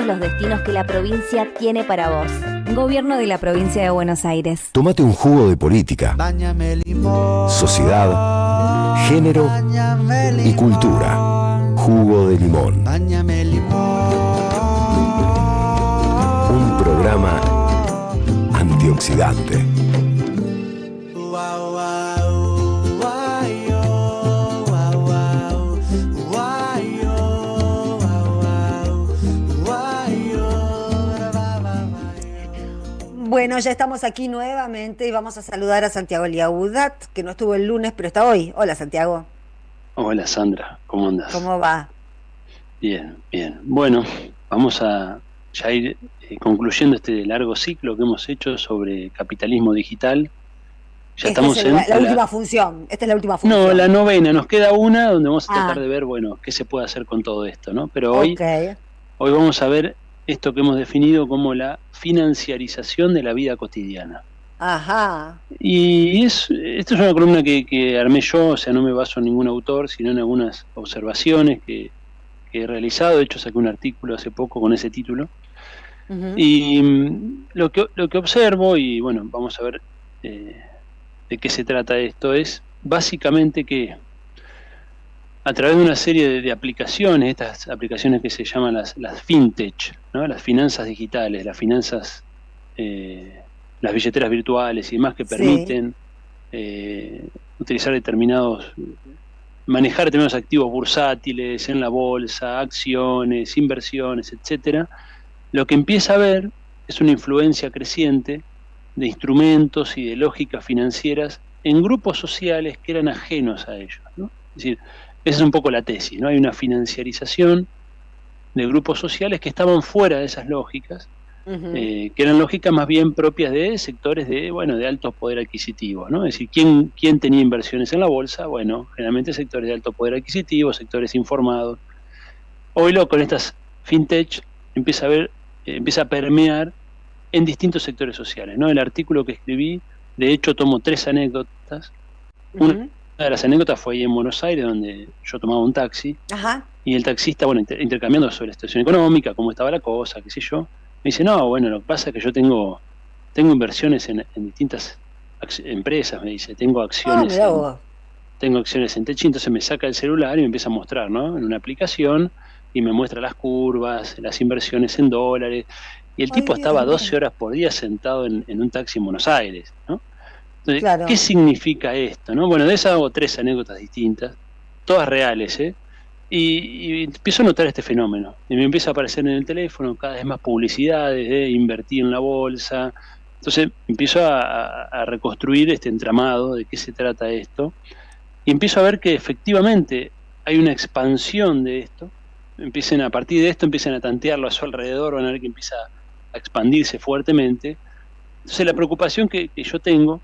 todos los destinos que la provincia tiene para vos. Gobierno de la Provincia de Buenos Aires. Tómate un jugo de política, sociedad, género y cultura. Jugo de limón. Un programa antioxidante. Bueno, ya estamos aquí nuevamente y vamos a saludar a Santiago Liaudat, que no estuvo el lunes, pero está hoy. Hola, Santiago. Hola, Sandra, ¿cómo andas? ¿Cómo va? Bien, bien. Bueno, vamos a ya ir concluyendo este largo ciclo que hemos hecho sobre capitalismo digital. Ya estamos en la última función. Esta es la última función. No, la novena. Nos queda una donde vamos a tratar de ver, bueno, qué se puede hacer con todo esto, ¿no? Pero hoy vamos a ver esto que hemos definido como la financiarización de la vida cotidiana. Ajá. Y esto es una columna que armé yo, o sea, no me baso en ningún autor, sino en algunas observaciones que he realizado. De hecho, saqué un artículo hace poco con ese título. Uh-huh. Y lo que observo, y bueno, vamos a ver de qué se trata esto, es básicamente que a través de una serie de aplicaciones, estas aplicaciones que se llaman las fintech, ¿no? Las finanzas digitales, las finanzas, las billeteras virtuales y demás que permiten utilizar manejar determinados activos bursátiles en la bolsa, acciones, inversiones, etcétera. Lo que empieza a haber es una influencia creciente de instrumentos y de lógicas financieras en grupos sociales que eran ajenos a ellos, ¿no? Es decir, esa es un poco la tesis, ¿no? Hay una financiarización de grupos sociales que estaban fuera de esas lógicas, uh-huh. Que eran lógicas más bien propias de sectores de alto poder adquisitivo, ¿no? Es decir, ¿quién tenía inversiones en la bolsa? Bueno, generalmente sectores de alto poder adquisitivo, sectores informados. Hoy con estas fintech empieza a permear en distintos sectores sociales, ¿no? El artículo que escribí, de hecho, tomo 3 anécdotas. Uh-huh. Una de las anécdotas fue ahí en Buenos Aires, donde yo tomaba un taxi. Ajá. Y el taxista, intercambiando sobre la situación económica, cómo estaba la cosa, qué sé yo, me dice, no, bueno, lo que pasa es que yo tengo inversiones en distintas empresas, me dice, tengo acciones en Techi. Entonces me saca el celular y me empieza a mostrar, ¿no? En una aplicación, y me muestra las curvas, las inversiones en dólares, y el tipo estaba 12 horas por día sentado en un taxi en Buenos Aires, ¿no? Entonces, claro. ¿Qué significa esto, no? Bueno, de esas hago 3 anécdotas distintas, todas reales, y empiezo a notar este fenómeno. Y me empieza a aparecer en el teléfono cada vez más publicidades de invertir en la bolsa. Entonces empiezo a reconstruir este entramado de qué se trata esto. Y empiezo a ver que efectivamente hay una expansión de esto. A partir de esto empiezan a tantearlo a su alrededor, van a ver que empieza a expandirse fuertemente. Entonces la preocupación que yo tengo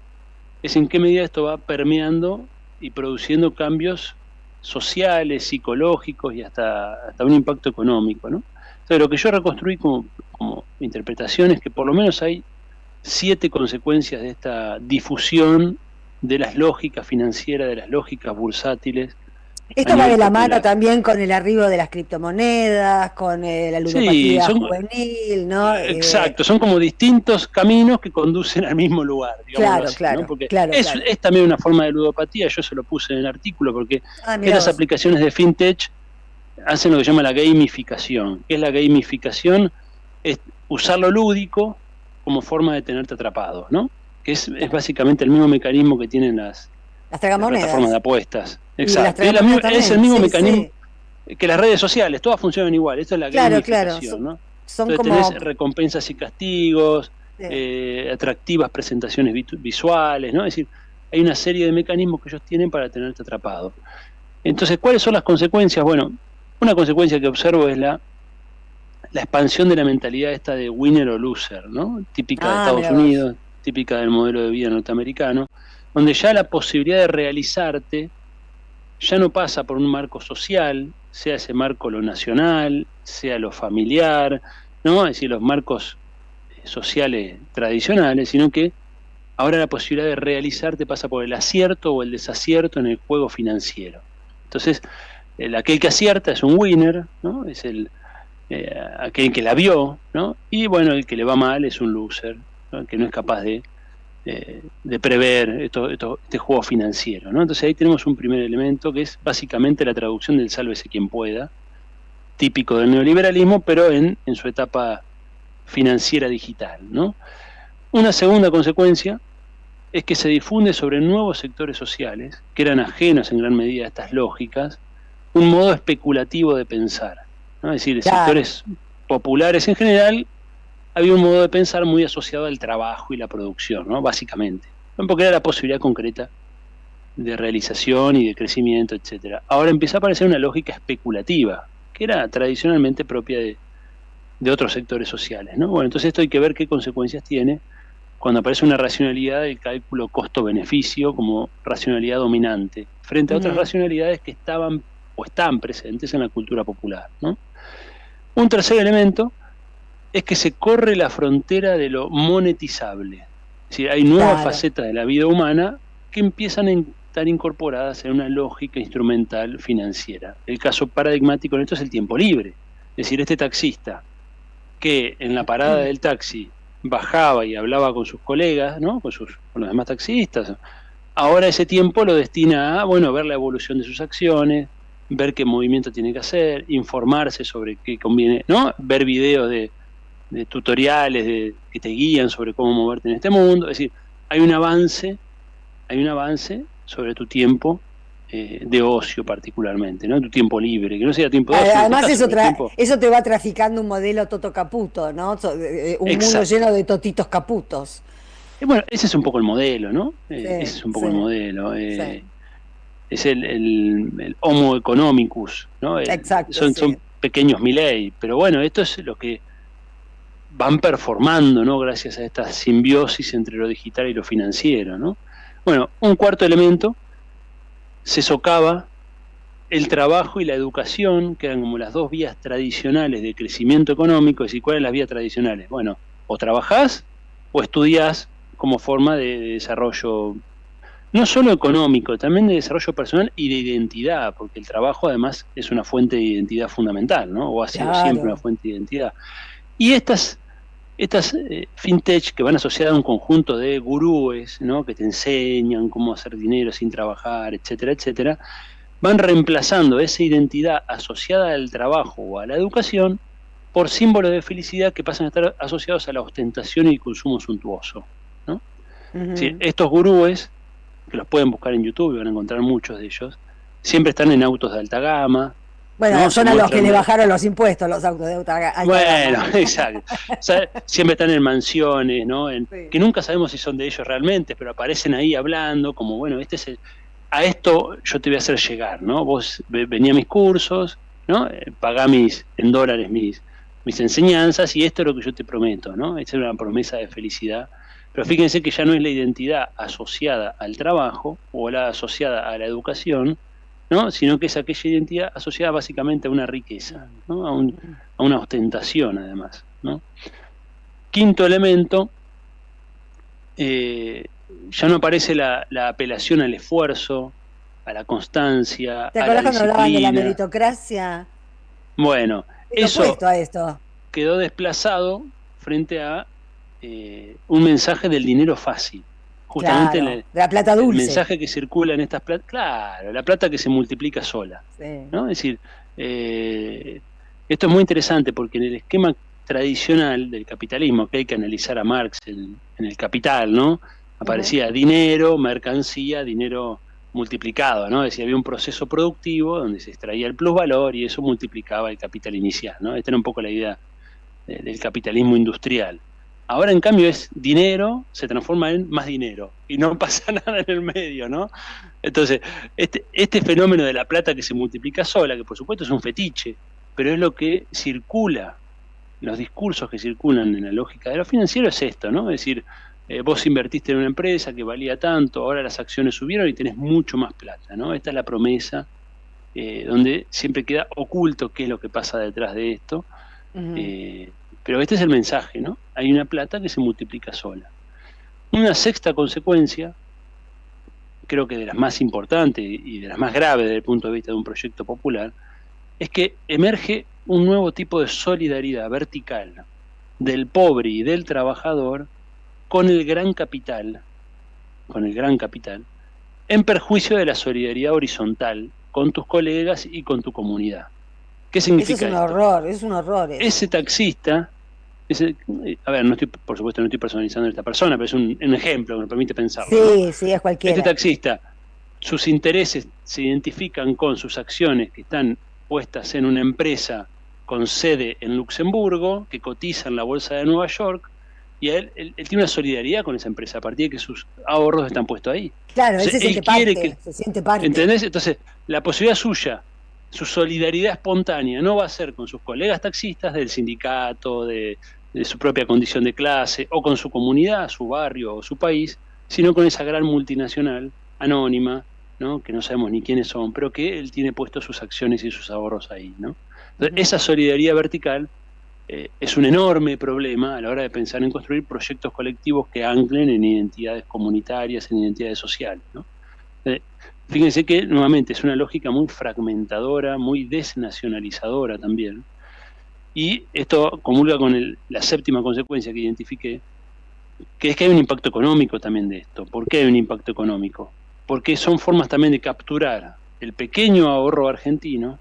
es en qué medida esto va permeando y produciendo cambios sociales, psicológicos y hasta un impacto económico, ¿no? Entonces lo que yo reconstruí como interpretación es que por lo menos hay 7 consecuencias de esta difusión de las lógicas financieras, de las lógicas bursátiles. Esto va de la mano también con el arribo de las criptomonedas, con la ludopatía juvenil, ¿no? Exacto, son como distintos caminos que conducen al mismo lugar, digamos. Claro, ¿no? Porque es también una forma de ludopatía, yo se lo puse en el artículo, porque estas aplicaciones de fintech hacen lo que se llama la gamificación. ¿Qué es la gamificación? Es usar lo lúdico como forma de tenerte atrapado, ¿no? Que es básicamente el mismo mecanismo que tienen las plataformas de apuestas. Exacto. Es el mismo mecanismo que las redes sociales, todas funcionan igual. Esto es la gamificación, ¿no? Entonces tenés recompensas y castigos, atractivas presentaciones visuales, ¿no? Es decir, hay una serie de mecanismos que ellos tienen para tenerte atrapado. Entonces, ¿cuáles son las consecuencias? Bueno, una consecuencia que observo es la expansión de la mentalidad esta de winner o loser, ¿no? Típica de Estados Unidos, típica del modelo de vida norteamericano, donde ya la posibilidad de realizarte ya no pasa por un marco social, sea ese marco lo nacional, sea lo familiar, ¿no? Es decir, los marcos sociales tradicionales, sino que ahora la posibilidad de realizarte pasa por el acierto o el desacierto en el juego financiero. Entonces, aquel que acierta es un winner, ¿no? Es el aquel que la vio, ¿no? Y bueno, el que le va mal es un loser, ¿no? Que no es capaz de prever este juego financiero, ¿no? Entonces ahí tenemos un primer elemento que es básicamente la traducción del sálvese quien pueda, típico del neoliberalismo, pero en su etapa financiera digital, ¿no? Una segunda consecuencia es que se difunde sobre nuevos sectores sociales, que eran ajenos en gran medida a estas lógicas, un modo especulativo de pensar, ¿no? Es decir, Claro. sectores populares en general, había un modo de pensar muy asociado al trabajo y la producción, ¿no? Básicamente, porque era la posibilidad concreta de realización y de crecimiento, etcétera. Ahora empieza a aparecer una lógica especulativa, que era tradicionalmente propia de otros sectores sociales, ¿no? Bueno, entonces esto hay que ver qué consecuencias tiene cuando aparece una racionalidad del cálculo costo-beneficio como racionalidad dominante, frente a otras racionalidades que estaban o están presentes en la cultura popular, ¿no? Un tercer elemento es que se corre la frontera de lo monetizable. Es decir, hay nuevas facetas de la vida humana que empiezan a estar incorporadas en una lógica instrumental financiera. El caso paradigmático en esto es el tiempo libre. Es decir, este taxista que en la parada del taxi bajaba y hablaba con sus colegas, ¿no? con los demás taxistas, ahora ese tiempo lo destina a, bueno, ver la evolución de sus acciones, ver qué movimiento tiene que hacer, informarse sobre qué conviene, ¿no? Ver videos de tutoriales que te guían sobre cómo moverte en este mundo. Es decir, hay un avance sobre tu tiempo de ocio particularmente, ¿no? Tu tiempo libre, que no sea tiempo de ocio. Además tiempo... eso te va traficando un modelo Toto Caputo, ¿no? Un mundo lleno de totitos caputos. Bueno, ese es un poco el modelo, ¿no? Ese es un poco el modelo. Es el homo economicus, ¿no? Exacto. Son pequeños Milei, pero bueno, esto es lo que van performando, ¿no? Gracias a esta simbiosis entre lo digital y lo financiero, ¿no? Bueno, un cuarto elemento, se socava el trabajo y la educación, que eran como las dos vías tradicionales de crecimiento económico. Es decir, ¿cuáles son las vías tradicionales? Bueno, o trabajás o estudiás como forma de desarrollo, no solo económico, también de desarrollo personal y de identidad, porque el trabajo además es una fuente de identidad fundamental, ¿no? O ha sido siempre una fuente de identidad. Y estas fintech que van asociadas a un conjunto de gurúes, ¿no? Que te enseñan cómo hacer dinero sin trabajar, etcétera, etcétera, van reemplazando esa identidad asociada al trabajo o a la educación por símbolos de felicidad que pasan a estar asociados a la ostentación y el consumo suntuoso, ¿no? Sí, estos gurúes, que los pueden buscar en YouTube y van a encontrar muchos de ellos, siempre están en autos de alta gama. Bueno, ¿no? Son a los que le bajaron los impuestos los autos de alta gama. Bueno, exacto. O sea, siempre están en mansiones, ¿no? Que nunca sabemos si son de ellos realmente, pero aparecen ahí hablando como, bueno, a esto yo te voy a hacer llegar, ¿no? Vos vení a mis cursos, ¿no? Pagá en dólares mis enseñanzas y esto es lo que yo te prometo, ¿no? Esta es una promesa de felicidad. Pero fíjense que ya no es la identidad asociada al trabajo o la asociada a la educación, ¿no? Sino que es aquella identidad asociada básicamente a una riqueza, ¿no? A una ostentación además, ¿no? Quinto elemento, ya no aparece la apelación al esfuerzo, a la constancia, ¿te a la acordás cuando hablaban de la disciplina? meritocracia? Bueno, eso a esto quedó desplazado frente a un mensaje del dinero fácil. Justamente de la plata dulce. El mensaje que circula en estas plata, claro, la plata que se multiplica sola, ¿no? Es decir, esto es muy interesante porque en el esquema tradicional del capitalismo, que hay que analizar a Marx en el Capital, ¿no? Aparecía dinero, mercancía, dinero multiplicado, ¿no? Es decir, había un proceso productivo donde se extraía el plusvalor y eso multiplicaba el capital inicial, ¿no? Esta era un poco la idea del capitalismo industrial. Ahora, en cambio, es dinero, se transforma en más dinero y no pasa nada en el medio, ¿no? Entonces, este fenómeno de la plata que se multiplica sola, que por supuesto es un fetiche, pero es lo que circula, los discursos que circulan en la lógica de lo financiero es esto, ¿no? Es decir, vos invertiste en una empresa que valía tanto, ahora las acciones subieron y tenés mucho más plata, ¿no? Esta es la promesa, donde siempre queda oculto qué es lo que pasa detrás de esto. Pero este es el mensaje, ¿no? Hay una plata que se multiplica sola. Una sexta consecuencia, creo que de las más importantes y de las más graves desde el punto de vista de un proyecto popular, es que emerge un nuevo tipo de solidaridad vertical del pobre y del trabajador con el gran capital, en perjuicio de la solidaridad horizontal con tus colegas y con tu comunidad. ¿Qué significa Eso es un esto? horror, es un horror. Ese taxista, a ver, por supuesto no estoy personalizando a esta persona, pero es un ejemplo que me permite pensarlo. Sí, sí, es cualquiera. Este taxista, sus intereses se identifican con sus acciones que están puestas en una empresa con sede en Luxemburgo, que cotiza en la bolsa de Nueva York, y él tiene una solidaridad con esa empresa, a partir de que sus ahorros están puestos ahí. Claro, Entonces, él se siente parte. ¿Entendés? Entonces, la posibilidad suya, su solidaridad espontánea, no va a ser con sus colegas taxistas del sindicato, de su propia condición de clase, o con su comunidad, su barrio o su país, sino con esa gran multinacional anónima, ¿no? Que no sabemos ni quiénes son, pero que él tiene puestos sus acciones y sus ahorros ahí, ¿no? Entonces, esa solidaridad vertical es un enorme problema a la hora de pensar en construir proyectos colectivos que anclen en identidades comunitarias, en identidades sociales, ¿no? Fíjense que, nuevamente, es una lógica muy fragmentadora, muy desnacionalizadora también. Y esto comulga con la séptima consecuencia que identifiqué, que es que hay un impacto económico también de esto. ¿Por qué hay un impacto económico? Porque son formas también de capturar el pequeño ahorro argentino,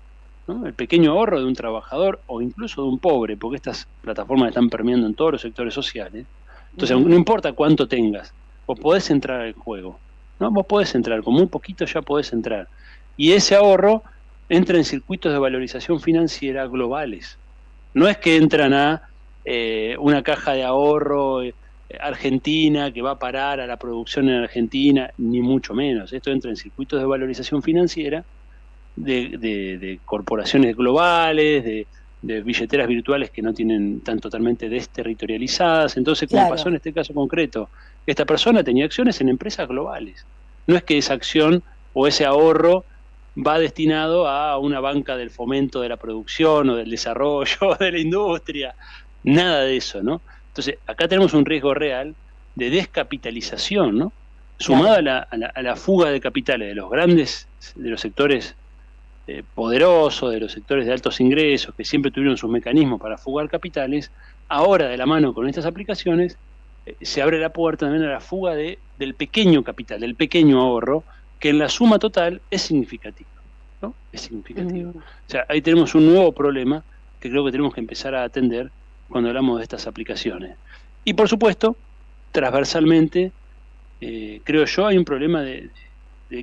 ¿no? El pequeño ahorro de un trabajador o incluso de un pobre, porque estas plataformas están permeando en todos los sectores sociales. Entonces, no importa cuánto tengas, vos podés entrar al juego, ¿no? Vos podés entrar, con muy poquito ya podés entrar. Y ese ahorro entra en circuitos de valorización financiera globales. No es que entran a una caja de ahorro argentina que va a parar a la producción en Argentina, ni mucho menos. Esto entra en circuitos de valorización financiera de corporaciones globales, de billeteras virtuales que no están totalmente desterritorializadas. Entonces, como pasó en este caso concreto, esta persona tenía acciones en empresas globales. No es que esa acción o ese ahorro va destinado a una banca del fomento de la producción o del desarrollo o de la industria. Nada de eso, ¿no? Entonces, acá tenemos un riesgo real de descapitalización, ¿no? Sumado a la fuga de capitales de los sectores poderosos, de los sectores de altos ingresos, que siempre tuvieron sus mecanismos para fugar capitales. Ahora, de la mano con estas aplicaciones, se abre la puerta también a la fuga del pequeño capital, del pequeño ahorro, que en la suma total es significativo, ¿no? Es significativo. O sea, ahí tenemos un nuevo problema que creo que tenemos que empezar a atender cuando hablamos de estas aplicaciones. Y por supuesto, transversalmente, creo yo, hay un problema de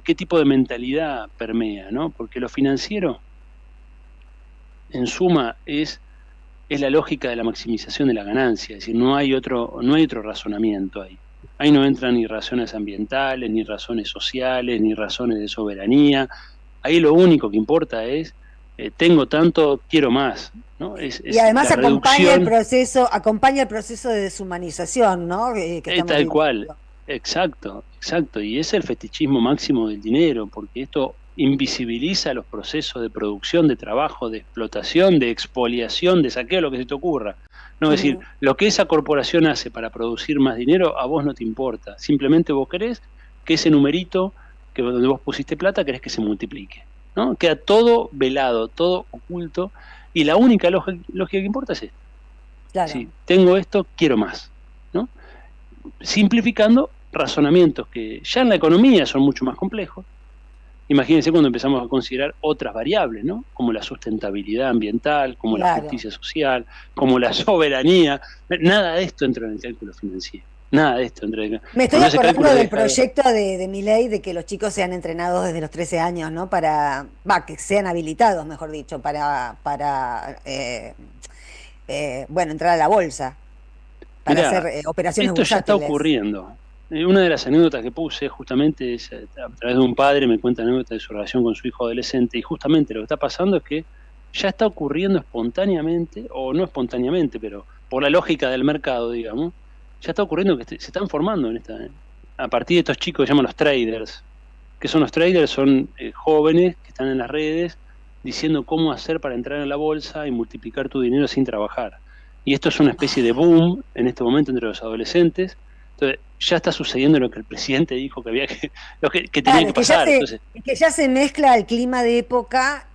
qué tipo de mentalidad permea, ¿no? Porque lo financiero, en suma, es la lógica de la maximización de la ganancia, es decir, no hay otro razonamiento ahí. Ahí no entran ni razones ambientales, ni razones sociales, ni razones de soberanía. Ahí lo único que importa es, tengo tanto, quiero más, ¿no? Y además acompaña el proceso de deshumanización, ¿no? Tal cual, exacto. Y es el fetichismo máximo del dinero, porque esto invisibiliza los procesos de producción, de trabajo, de explotación, de expoliación, de saqueo, lo que se te ocurra. No, es decir, lo que esa corporación hace para producir más dinero, a vos no te importa. Simplemente vos querés que ese numerito, que donde vos pusiste plata, querés que se multiplique, ¿no? Queda todo velado, todo oculto, y la única lógica que importa es esta. Claro. Si tengo esto, quiero más, ¿no? Simplificando razonamientos que ya en la economía son mucho más complejos. Imagínense cuando empezamos a considerar otras variables, ¿no? Como la sustentabilidad ambiental, como la justicia social, como la soberanía. Nada de esto entra en el cálculo financiero. Nada de esto entra en el cálculo. Me estoy acordando del proyecto de Milei de que los chicos sean entrenados desde los 13 años, ¿no? Que sean habilitados, mejor dicho, para entrar a la bolsa, para hacer operaciones bursátiles. Esto ya está ocurriendo. Una de las anécdotas que puse justamente es a través de un padre, me cuenta anécdotas de su relación con su hijo adolescente, y justamente lo que está pasando es que ya está ocurriendo espontáneamente, o no espontáneamente, pero por la lógica del mercado, digamos, ya está ocurriendo que se están formando a partir de estos chicos que llaman los traders. ¿Qué son los traders? Son jóvenes que están en las redes diciendo cómo hacer para entrar en la bolsa y multiplicar tu dinero sin trabajar. Y esto es una especie de boom en este momento entre los adolescentes. Entonces, ya está sucediendo lo que el presidente dijo que tenía que pasar. Que ya se mezcla el clima de época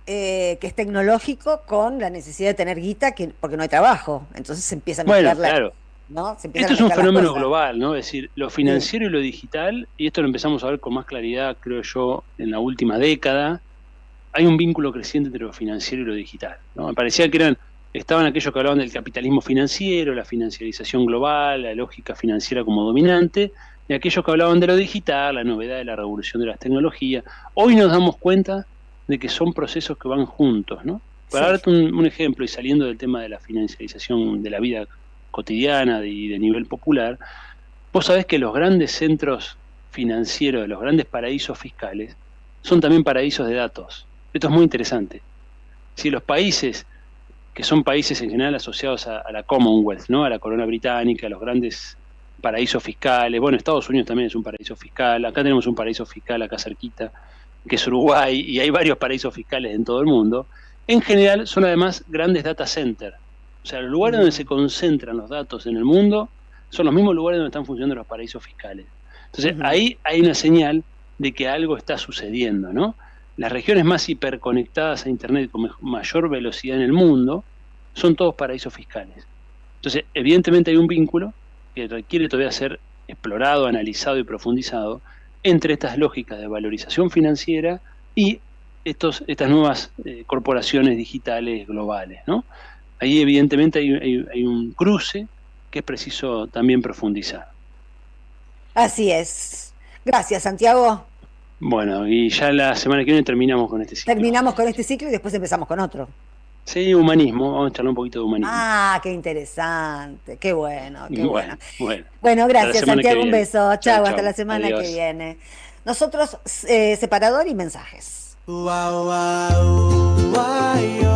que es tecnológico con la necesidad de tener guita porque no hay trabajo. Entonces se empieza a Bueno, mezclar claro. ¿no? Se empiezan Esto a es un mezclar las fenómeno cosas. global, ¿no? Es decir, lo financiero y lo digital, y esto lo empezamos a ver con más claridad, creo yo, en la última década. Hay un vínculo creciente entre lo financiero y lo digital, ¿no? Me parecía que estaban aquellos que hablaban del capitalismo financiero, la financiarización global, la lógica financiera como dominante, y aquellos que hablaban de lo digital, la novedad de la revolución de las tecnologías. Hoy nos damos cuenta de que son procesos que van juntos, ¿no? Para Sí. darte un ejemplo, y saliendo del tema de la financiarización de la vida cotidiana y de nivel popular, vos sabés que los grandes centros financieros, los grandes paraísos fiscales, son también paraísos de datos. Esto es muy interesante. Si los países, que son países en general asociados a la Commonwealth, ¿no? A la corona británica, a los grandes paraísos fiscales, bueno, Estados Unidos también es un paraíso fiscal, acá tenemos un paraíso fiscal acá cerquita, que es Uruguay, y hay varios paraísos fiscales en todo el mundo, en general son además grandes data centers. O sea, los lugares donde se concentran los datos en el mundo son los mismos lugares donde están funcionando los paraísos fiscales. Entonces, ahí hay una señal de que algo está sucediendo, ¿no? Las regiones más hiperconectadas a Internet con mayor velocidad en el mundo son todos paraísos fiscales. Entonces, evidentemente hay un vínculo que requiere todavía ser explorado, analizado y profundizado entre estas lógicas de valorización financiera y estas nuevas corporaciones digitales globales, ¿no? Ahí evidentemente hay un cruce que es preciso también profundizar. Así es. Gracias, Santiago. Bueno, y ya la semana que viene terminamos con este ciclo. Terminamos con este ciclo y después empezamos con otro. Sí, humanismo, vamos a charlar un poquito de humanismo. Ah, qué interesante. Qué bueno, qué bueno. Bueno. Bueno, gracias, Santiago. Un beso. Chao, Chau, hasta chau. la semana Adiós. que viene. Nosotros, separador y mensajes. Wow, wow, wow, wow.